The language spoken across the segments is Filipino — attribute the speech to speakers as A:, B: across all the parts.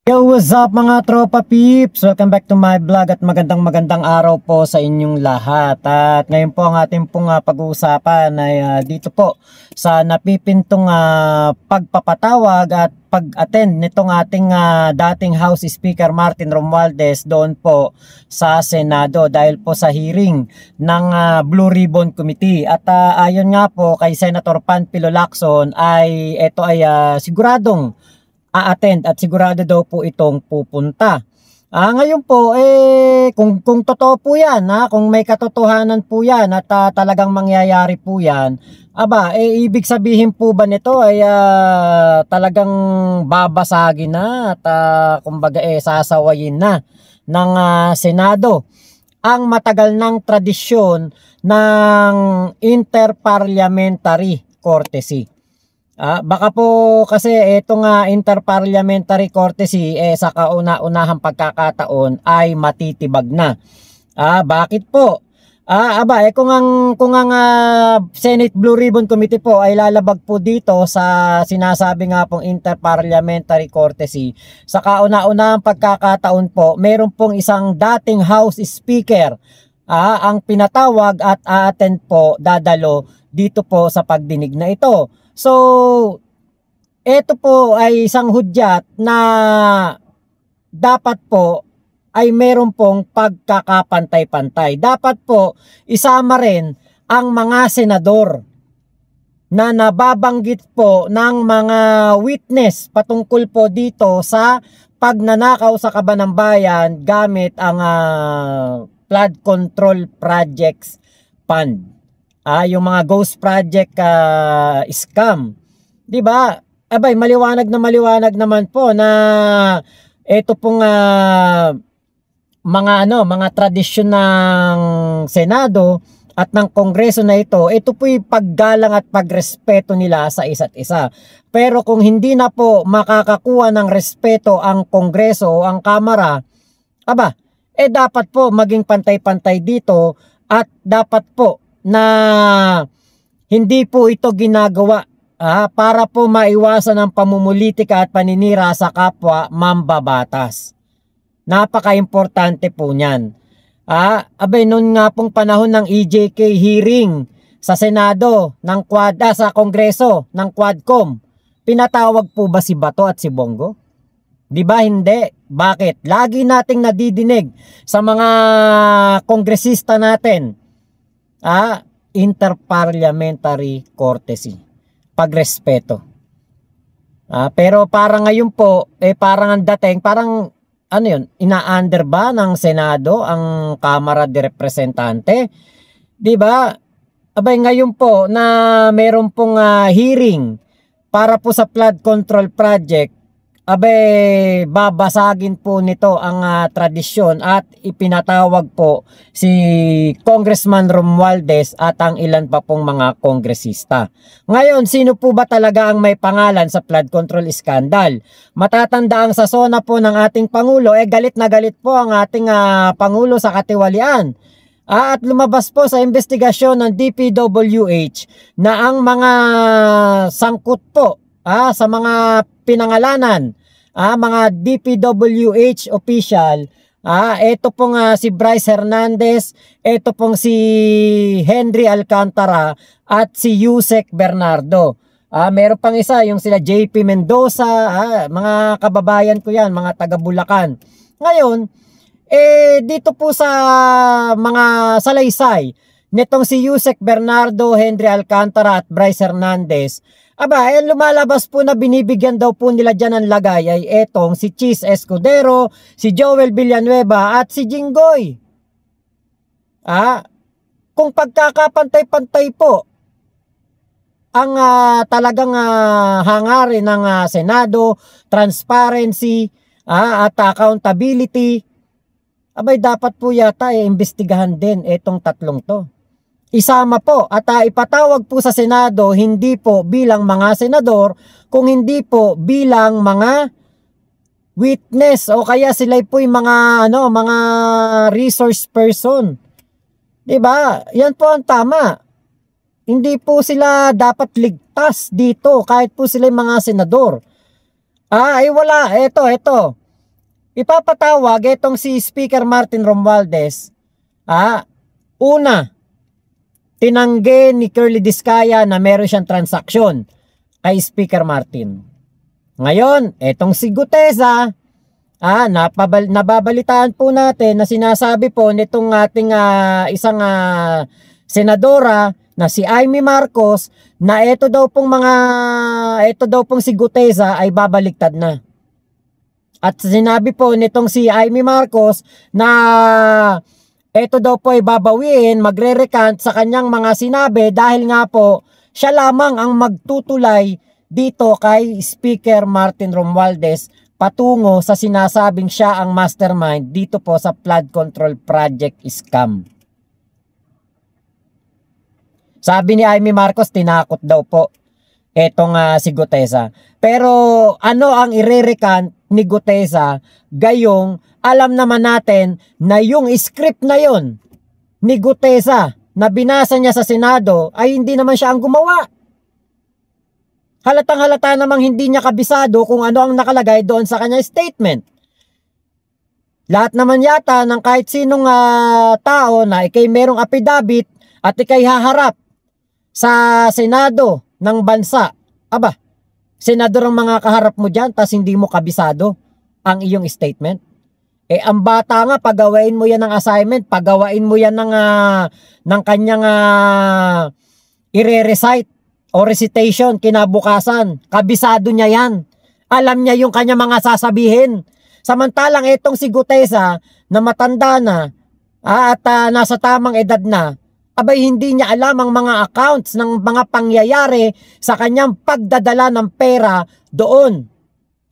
A: Yo, what's up mga tropa peeps? Welcome back to my vlog at magandang araw po sa inyong lahat. At ngayon po ang ating pong pag-uusapan ay dito po sa napipintong pagpapatawag at pag-attend nitong ating dating House Speaker Martin Romualdez doon po sa Senado dahil po sa hearing ng Blue Ribbon Committee. At ayon nga po kay Senator Panfilo Lacson ay ito ay siguradong a-attend at sigurado daw po itong pupunta. Ngayon po, kung totoo po yan, kung may katotohanan po yan at talagang mangyayari po yan, ibig sabihin po ba nito ay talagang babasagin na at kumbaga sasawayin na ng Senado ang matagal ng tradisyon ng interparliamentary courtesy. Baka po kasi itong interparliamentary courtesy sa kauna-unahang pagkakataon ay matitibag na. Bakit po? Kung ang Senate Blue Ribbon Committee po ay lalabag po dito sa sinasabi nga pong interparliamentary courtesy, sa kauna-unahang pagkakataon po, meron pong isang dating House Speaker ang pinatawag at a-attend po, dadalo dito po sa pagdinig na ito. So, ito po ay isang hudyat na dapat po ay meron pong pagkakapantay-pantay. Dapat po isama rin ang mga senador na nababanggit po ng mga witness patungkol po dito sa pagnanakaw sa kaban ng bayan gamit ang flood control projects fund. Yung mga ghost project scam. 'Di ba? Maliwanag naman po na ito pong mga tradisyon ng Senado at ng Kongreso na ito po'y paggalang at pagrespeto nila sa isa't isa. Pero kung hindi na po makakakuha ng respeto ang Kongreso o ang Kamara, dapat po maging pantay-pantay dito at dapat po na hindi po ito ginagawa para po maiwasan ang pamumulitika at paninira sa kapwa mambabatas. Napaka-importante po niyan. Noon nga pong panahon ng EJK hearing sa Senado ng sa Kongreso ng Quadcom, pinatawag po ba si Bato at si Bongo? Di ba hindi? Bakit? Lagi nating nadidinig sa mga kongresista natin interparliamentary courtesy, pagrespeto. Pero parang ngayon po, parang ang dating, parang ina-under ba ng Senado ang Kamara de Representante? Diba? Ngayon po na meron pong hearing para po sa flood control project, babasagin po nito ang tradisyon at ipinatawag po si Congressman Romualdez at ang ilan pa pong mga kongresista. Ngayon, sino po ba talaga ang may pangalan sa flood control scandal? Matatanda ang sa sona po ng ating Pangulo, galit na galit po ang ating Pangulo sa katiwalian. At lumabas po sa investigasyon ng DPWH na ang mga sangkot po sa mga pinangalanan, mga DPWH official, ito pong si Bryce Hernandez, ito pong si Henry Alcantara at si Yusek Bernardo. Meron pang isa, yung sila JP Mendoza, mga kababayan ko yan, mga taga Bulacan. Ngayon, dito po sa mga salaysay nitong si Yusek Bernardo, Henry Alcantara at Bryce Hernandez, lumalabas po na binibigyan daw po nila dyan ng lagay ay etong si Chis Escudero, si Joel Villanueva at si Jinggoy. Kung pagkakapantay-pantay po ang talagang hangarin ng Senado, transparency at accountability, dapat po yata imbestigahan din etong tatlong to. Isama po at ipatawag po sa Senado hindi po bilang mga senador, kung hindi po bilang mga witness o kaya sila po'y mga mga resource person. 'Di ba? Yan po ang tama. Hindi po sila dapat ligtas dito kahit po sila mga senador. Ay wala, ito. ipapatawag itong si Speaker Martin Romualdez, una, tinanggi ni Curly Discaya na meron siyang transaksyon kay Speaker Martin. Ngayon, etong si Gutesa, nababalitaan po natin na sinasabi po nitong ating isang senadora na si Amy Marcos na ito daw pong si Gutesa ay babaliktad na. At sinabi po nitong si Amy Marcos na ito daw po ay babawiin, magre-recant sa kanyang mga sinabi dahil nga po siya lamang ang magtutulay dito kay Speaker Martin Romualdez patungo sa sinasabing siya ang mastermind dito po sa flood control project scam. Sabi ni Amy Marcos, tinakot daw po etong si Gutesa. Pero ano ang ire-recant ni Gutesa? Gayong alam naman natin na yung script na yon ni Gutesa na binasa niya sa Senado ay hindi naman siya ang gumawa. Halatang halata namang hindi niya kabisado kung ano ang nakalagay doon sa kanyang statement. Lahat naman yata ng kahit sinong tao na ikay merong affidavit at ikay haharap sa Senado ng bansa. Aba, senador ang mga kaharap mo dyan tas hindi mo kabisado ang iyong statement. Ang bata nga, pagawain mo yan ng assignment, pagawain mo yan ng kanyang ire-recite o recitation kinabukasan. Kabisado niya yan. Alam niya yung kanya mga sasabihin. Samantalang itong si Gutesa na matanda na at nasa tamang edad na, abay hindi niya alam ang mga accounts ng mga pangyayari sa kanyang pagdadala ng pera doon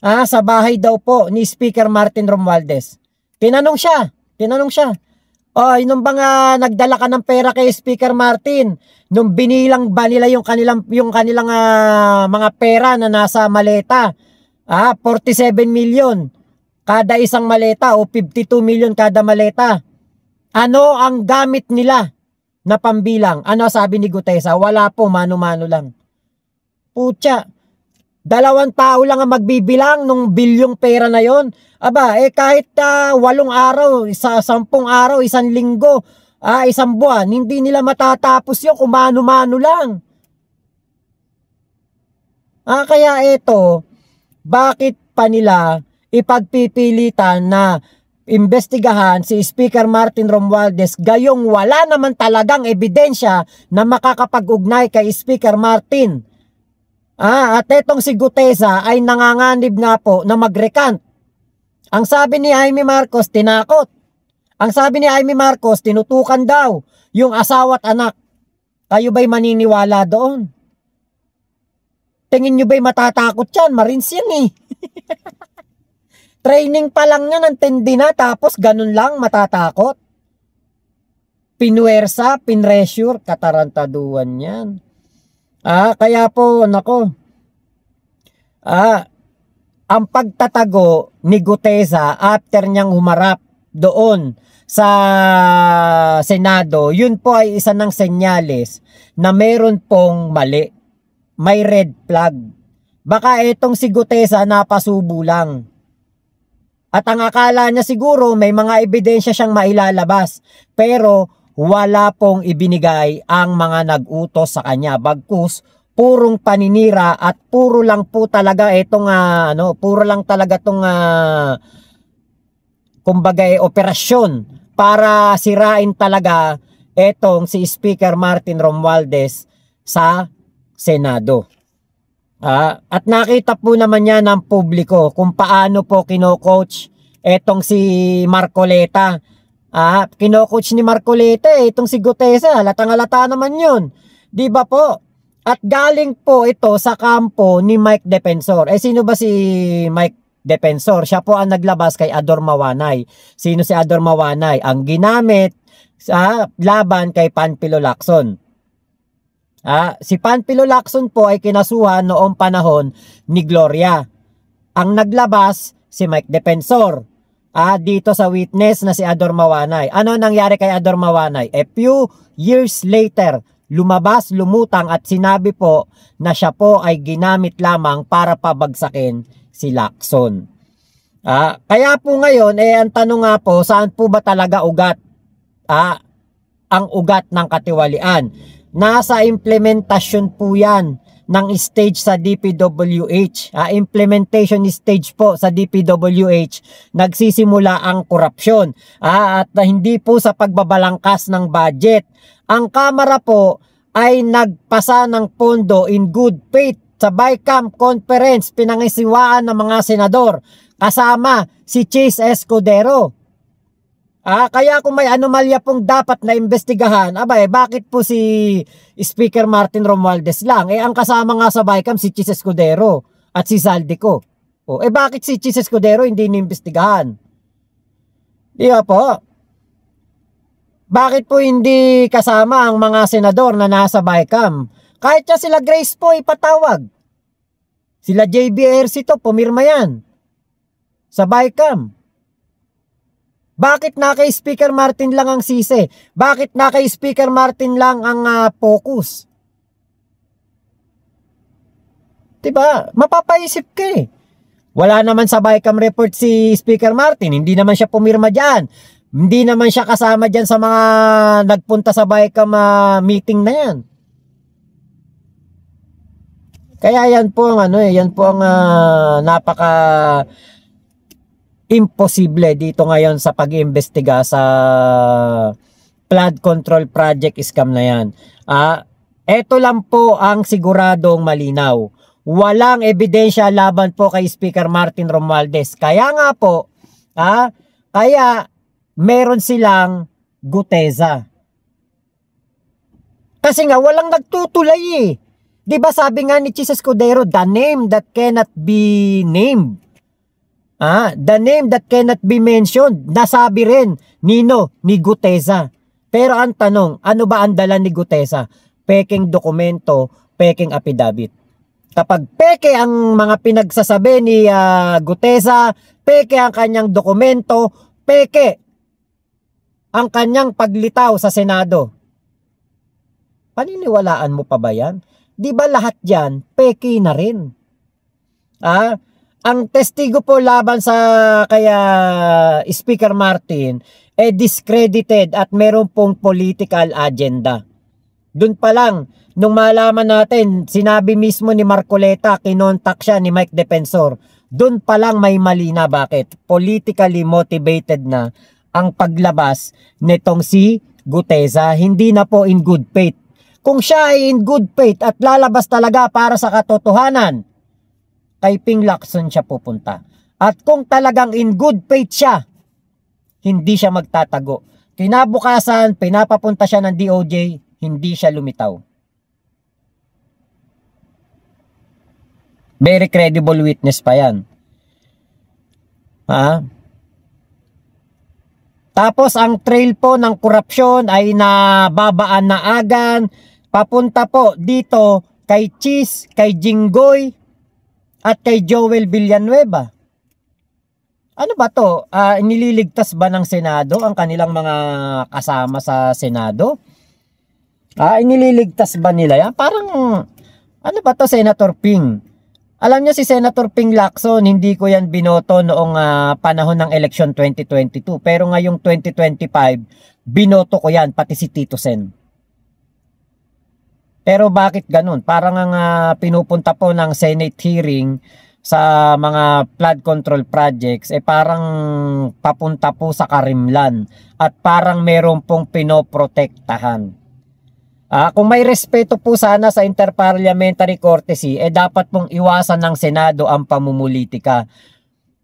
A: sa bahay daw po ni Speaker Martin Romualdez. Tinanong siya. Nung bang nagdala ka ng pera kay Speaker Martin, nung binilang ba nila yung kanilang mga pera na nasa maleta, 47 million kada isang maleta o 52 million kada maleta. Ano ang gamit nila na pambilang? Ano sabi ni Gutesa? Wala po, mano-mano lang. Putya, 2 tao lang ang magbibilang nung bilyong pera na yon. Aba, kahit 8 araw, 10 araw, 1 linggo, 1 buwan, hindi nila matatapos yun kung mano-mano lang. Kaya ito, bakit pa nila ipagpipilitan na imbestigahan si Speaker Martin Romualdez gayong wala naman talagang ebidensya na makakapag-ugnay kay Speaker Martin? At etong si Gutesa ay nanganganib nga po na mag-recant. Ang sabi ni Amy Marcos, tinakot. Ang sabi ni Amy Marcos, tinutukan daw yung asawa at anak. Kayo ba'y maniniwala doon? Tingin nyo ba'y matatakot yan? Marines yan eh. Training pa lang yan, antindi na, tapos ganun lang matatakot. Pinuwersa, pinresure, katarantaduan yan. Kaya po, nako, ang pagtatago ni Gutesa after niyang humarap doon sa Senado, yun po ay isa ng senyales na meron pong mali. May red flag. Baka itong si Gutesa napasubo lang. At ang akala niya siguro may mga ebidensya siyang mailalabas. Pero wala pong ibinigay ang mga nag-utos sa kanya. Bagkus, purong paninira at puro lang po talaga itong puro lang talaga itong kumbaga operasyon para sirain talaga etong si Speaker Martin Romualdez sa Senado. At nakita po naman niya ng publiko kung paano po kino-coach etong si Marcoleta. Kino-coach ni Marcoleta itong si Gutesa. Halatang-halata naman yun. Di ba po? At galing po ito sa kampo ni Mike Defensor. Sino ba si Mike Defensor? Siya po ang naglabas kay Ador Mawanay. Sino si Ador Mawanay? Ang ginamit sa laban kay Panfilo Lacson. Si Panfilo Lacson po ay kinasuhan noong panahon ni Gloria. Ang naglabas si Mike Defensor. Dito sa witness na si Ador Mawanay. Ano nangyari kay Ador Mawanay? A few years later, lumabas, lumutang at sinabi po na siya po ay ginamit lamang para pabagsakin si Lacson. Kaya po ngayon, ang tanong nga po, saan po ba talaga ugat? Ang ugat ng katiwalian. Nasa implementasyon po yan ng stage sa DPWH. Implementation stage po sa DPWH, nagsisimula ang korupsyon. At hindi po sa pagbabalangkas ng budget. Ang Kamara po ay nagpasa ng pondo in good faith sa BICAM conference, pinangisiwaan ng mga senador kasama si Chis Escudero. Kaya kung may anomalya pong dapat na imbestigahan, bakit po si Speaker Martin Romualdez lang? Ang kasama nga sa BICAM si Chis Escudero at si Zaldico. Bakit si Chis Escudero hindi inimbestigahan? Di ba po? Bakit po hindi kasama ang mga senador na nasa BICAM? Kahit siya sila Grace po ipatawag. Sila JBRC to, pumirma yan sa BICAM. Bakit na kay Speaker Martin lang ang sisi? Bakit na kay Speaker Martin lang ang focus? Diba? Mapapaisip ka eh. Wala naman sa BICAM report si Speaker Martin. Hindi naman siya pumirma dyan. Hindi naman siya kasama dyan sa mga nagpunta sa BICAM meeting na yan. Kaya yan po ang napaka imposible dito ngayon sa pag-iimbestiga sa flood control project scam na yan. Ito lang po ang siguradong malinaw. Walang ebidensya laban po kay Speaker Martin Romualdez. Kaya nga po, kaya meron silang guteza. Kasi nga walang nagtutulay eh. 'Di ba sabi nga ni Chis Escudero, the name that cannot be named. The name that cannot be mentioned, nasabi rin ni Guteza. Pero ang tanong, ano ba ang dala ni Guteza? Peking dokumento, peking affidavit. Kapag peke ang mga pinagsasabi ni Guteza, peke ang kanyang dokumento, peke ang kanyang paglitaw sa Senado, paniniwalaan mo pa ba yan? Di ba lahat yan, peke na rin? Ang testigo po laban sa kaya Speaker Martin discredited at meron pong political agenda. Doon pa lang, nung malaman natin, sinabi mismo ni Marcoleta, kinontak siya ni Mike Defensor. Doon pa lang may mali na. Bakit? Politically motivated na ang paglabas nitong si Guteza. Hindi na po in good faith. Kung siya ay in good faith at lalabas talaga para sa katotohanan, kay Ping Lacson siya pupunta. At kung talagang in good faith siya, hindi siya magtatago. Kinabukasan, pinapapunta siya ng DOJ, hindi siya lumitaw. Very credible witness pa yan. Tapos ang trail po ng korupsyon ay nababaan na agan, papunta po dito kay Chis, kay Jinggoy, at kay Joel Villanueva. Ano ba to? Nililigtas ba ng Senado ang kanilang mga kasama sa Senado? Inililigtas ba nila yan? Parang, ano ba to, Senator Ping? Alam niyo si Senator Ping Lacson, hindi ko yan binoto noong panahon ng election 2022. Pero ngayong 2025, binoto ko yan, pati si Tito Sen. Pero bakit ganun? Parang ang pinupunta po ng Senate hearing sa mga flood control projects, parang papunta po sa karimlan at parang meron pong pinoprotektahan. Kung may respeto po sana sa interparliamentary courtesy, dapat pong iwasan ng Senado ang pamumulitika.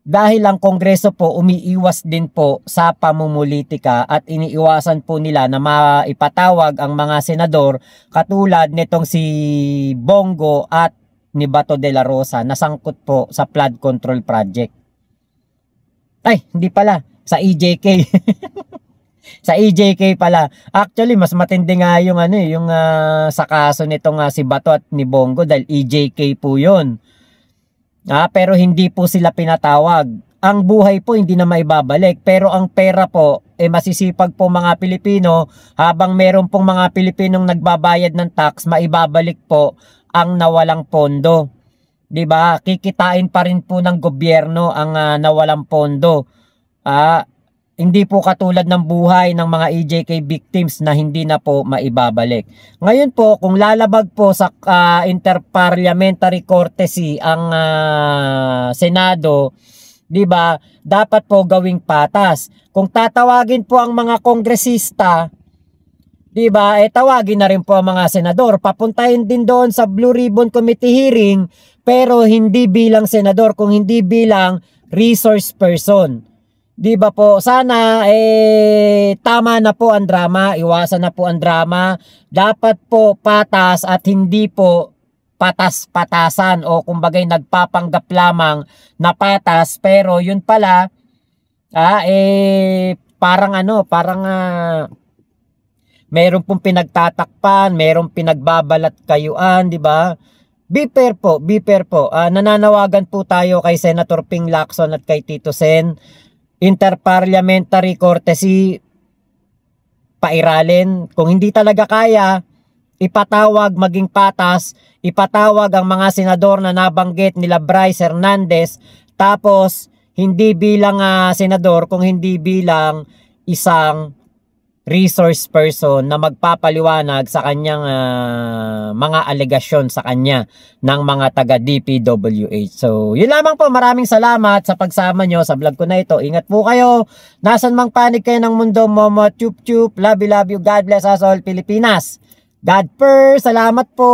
A: Dahil ang Kongreso po umiiwas din po sa pamumulitika at iniiwasan po nila na maipatawag ang mga senador katulad nitong si Bongo at ni Bato de la Rosa na sangkot po sa flood control project. Ay, hindi pala. Sa EJK. Sa EJK pala. Actually, mas matindi nga yung sa kaso nitong si Bato at ni Bongo dahil EJK po yun. Pero hindi po sila pinatawag. Ang buhay po hindi na maibabalik. Pero ang pera po, masisipag po mga Pilipino. Habang meron pong mga Pilipinong nagbabayad ng tax, maibabalik po ang nawalang pondo. 'Di ba? Kikitain pa rin po ng gobyerno ang nawalang pondo. Hindi po katulad ng buhay ng mga EJK victims na hindi na po maibabalik. Ngayon po, kung lalabag po sa interparliamentary courtesy ang Senado, 'di ba? Dapat po gawing patas. Kung tatawagin po ang mga kongresista, 'di ba? Tawagin na rin po ang mga senador. Papuntahin din doon sa Blue Ribbon Committee hearing, pero hindi bilang senador, kung hindi bilang resource person. 'Di ba po? Sana tama na po ang drama, iwasan na po ang drama. Dapat po patas at hindi po patas-patasan o kumbagay nagpapanggap lamang na patas, pero yun pala parang meron pong pinagtatakpan, merong pinagbabalat kayuan, 'di ba? Be fair po, be fair po. Nananawagan po tayo kay Senator Ping Lacson at kay Tito Sen. Interparliamentary courtesy, pairalin. Kung hindi talaga kaya, ipatawag maging patas, ipatawag ang mga senador na nabanggit nila Bryce Hernandez, tapos hindi bilang senador, kung hindi bilang isang resource person na magpapaliwanag sa kanyang mga alegasyon sa kanya ng mga taga DPWH. So, yun lamang po. Maraming salamat sa pagsama nyo sa vlog ko na ito. Ingat po kayo. Nasan mang panig kayo ng mundo, Momo, chup chup. Love you, love you. God bless us all, Pilipinas. God first. Salamat po.